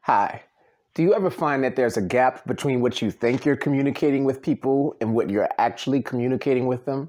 Hi. Do you ever find that there's a gap between what you think you're communicating with people and what you're actually communicating with them?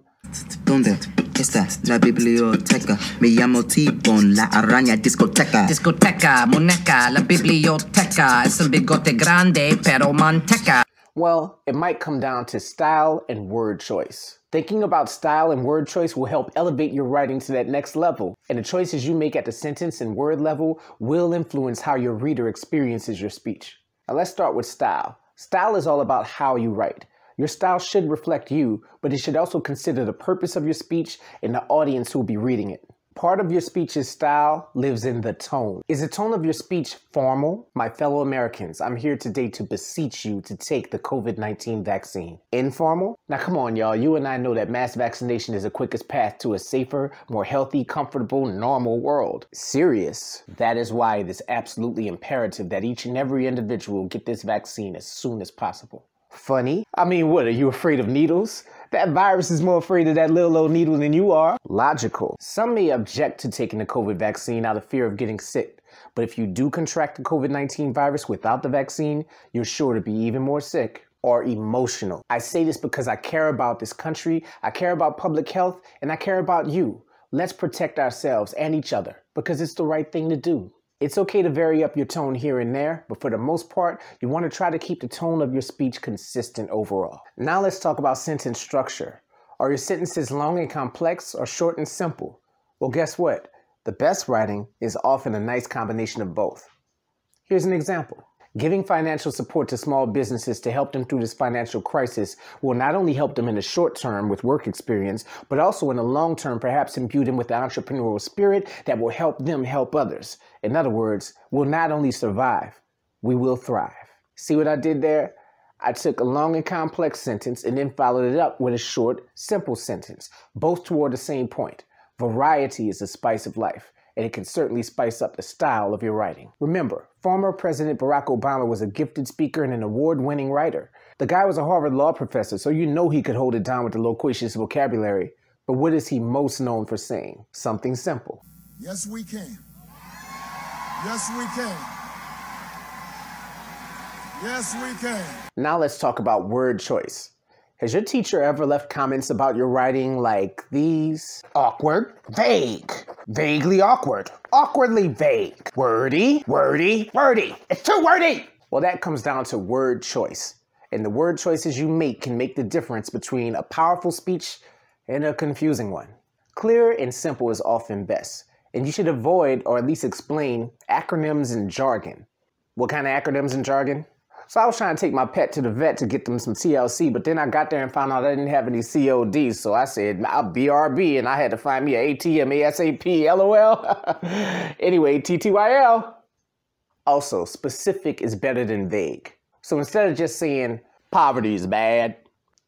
¿Dónde está la biblioteca? Me llamo T-Bone, la araña discoteca. Discoteca, muñeca, la biblioteca. Es un bigote grande, pero manteca. Well, it might come down to style and word choice. Thinking about style and word choice will help elevate your writing to that next level, and the choices you make at the sentence and word level will influence how your reader experiences your speech. Now let's start with style. Style is all about how you write. Your style should reflect you, but it should also consider the purpose of your speech and the audience who will be reading it. Part of your speech's style lives in the tone. Is the tone of your speech formal? My fellow Americans, I'm here today to beseech you to take the COVID-19 vaccine. Informal? Now come on, y'all. You and I know that mass vaccination is the quickest path to a safer, more healthy, comfortable, normal world. Serious? That is why it is absolutely imperative that each and every individual get this vaccine as soon as possible. Funny? I mean, what, are you afraid of needles? That virus is more afraid of that little old needle than you are. Logical. Some may object to taking the COVID vaccine out of fear of getting sick. But if you do contract the COVID-19 virus without the vaccine, you're sure to be even more sick or emotional. I say this because I care about this country, I care about public health, and I care about you. Let's protect ourselves and each other because it's the right thing to do. It's okay to vary up your tone here and there, but for the most part, you want to try to keep the tone of your speech consistent overall. Now let's talk about sentence structure. Are your sentences long and complex or short and simple? Well, guess what? The best writing is often a nice combination of both. Here's an example. Giving financial support to small businesses to help them through this financial crisis will not only help them in the short term with work experience, but also in the long term perhaps imbue them with the entrepreneurial spirit that will help them help others. In other words, we'll not only survive, we will thrive. See what I did there? I took a long and complex sentence and then followed it up with a short, simple sentence, both toward the same point. Variety is the spice of life, and it can certainly spice up the style of your writing. Remember, former President Barack Obama was a gifted speaker and an award-winning writer. The guy was a Harvard law professor, so you know he could hold it down with the loquacious vocabulary. But what is he most known for saying? Something simple. Yes, we can. Yes, we can. Yes, we can. Now let's talk about word choice. Has your teacher ever left comments about your writing like these? Awkward, vague, vaguely awkward, awkwardly vague, wordy, wordy, wordy. It's too wordy. Well, that comes down to word choice. And the word choices you make can make the difference between a powerful speech and a confusing one. Clear and simple is often best. And you should avoid, or at least explain, acronyms and jargon. What kind of acronyms and jargon? So I was trying to take my pet to the vet to get them some TLC, but then I got there and found out I didn't have any CODs. So I said, I'll BRB, and I had to find me an ATM, ASAP, LOL. Anyway, TTYL. Also, specific is better than vague. So instead of just saying, poverty is bad,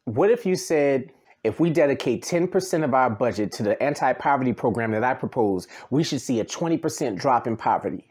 what if you said, if we dedicate 10% of our budget to the anti-poverty program that I propose, we should see a 20% drop in poverty.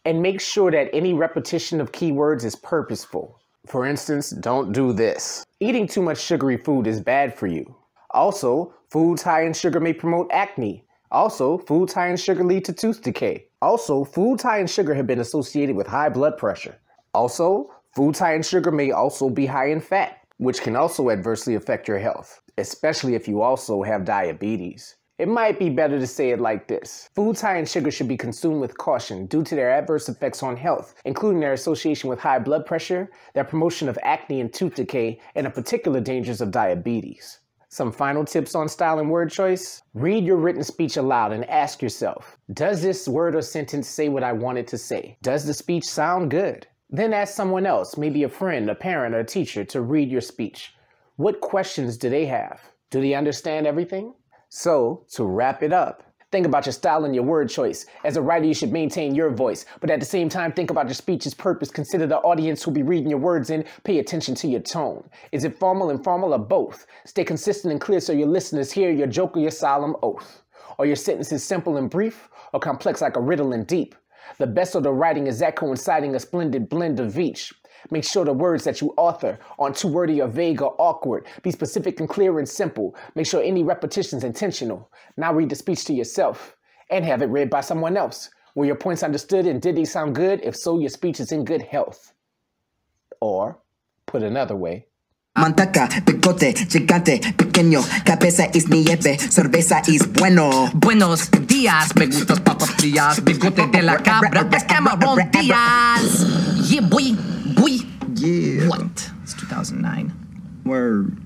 And make sure that any repetition of keywords is purposeful. For instance, don't do this. Eating too much sugary food is bad for you. Also, foods high in sugar may promote acne. Also, foods high in sugar lead to tooth decay. Also, foods high in sugar have been associated with high blood pressure. Also, foods high in sugar may also be high in fat, which can also adversely affect your health, especially if you also have diabetes. It might be better to say it like this. Foods high in sugar should be consumed with caution due to their adverse effects on health, including their association with high blood pressure, their promotion of acne and tooth decay, and the particular dangers of diabetes. Some final tips on style and word choice. Read your written speech aloud and ask yourself, does this word or sentence say what I want it to say? Does the speech sound good? Then ask someone else, maybe a friend, a parent, or a teacher, to read your speech. What questions do they have? Do they understand everything? So, to wrap it up, think about your style and your word choice. As a writer, you should maintain your voice, but at the same time, think about your speech's purpose. Consider the audience who'll be reading your words in. Pay attention to your tone. Is it formal, informal, or both? Stay consistent and clear so your listeners hear your joke or your solemn oath. Are your sentences simple and brief, or complex like a riddle and deep? The best of the writing is that coinciding a splendid blend of each. Make sure the words that you author aren't too wordy or vague or awkward. Be specific and clear and simple. Make sure any repetition is intentional. Now read the speech to yourself and have it read by someone else. Were your points understood and did they sound good? If so, your speech is in good health. Or, put another way, Manteca, picote, gigante, pequeño, cabeza es nieve, cerveza es bueno. Buenos días, me gustas papas frías, bigote de la cabra, es Cameron Diaz. Yeah, boy. Yeah. What? It's 2009. Word.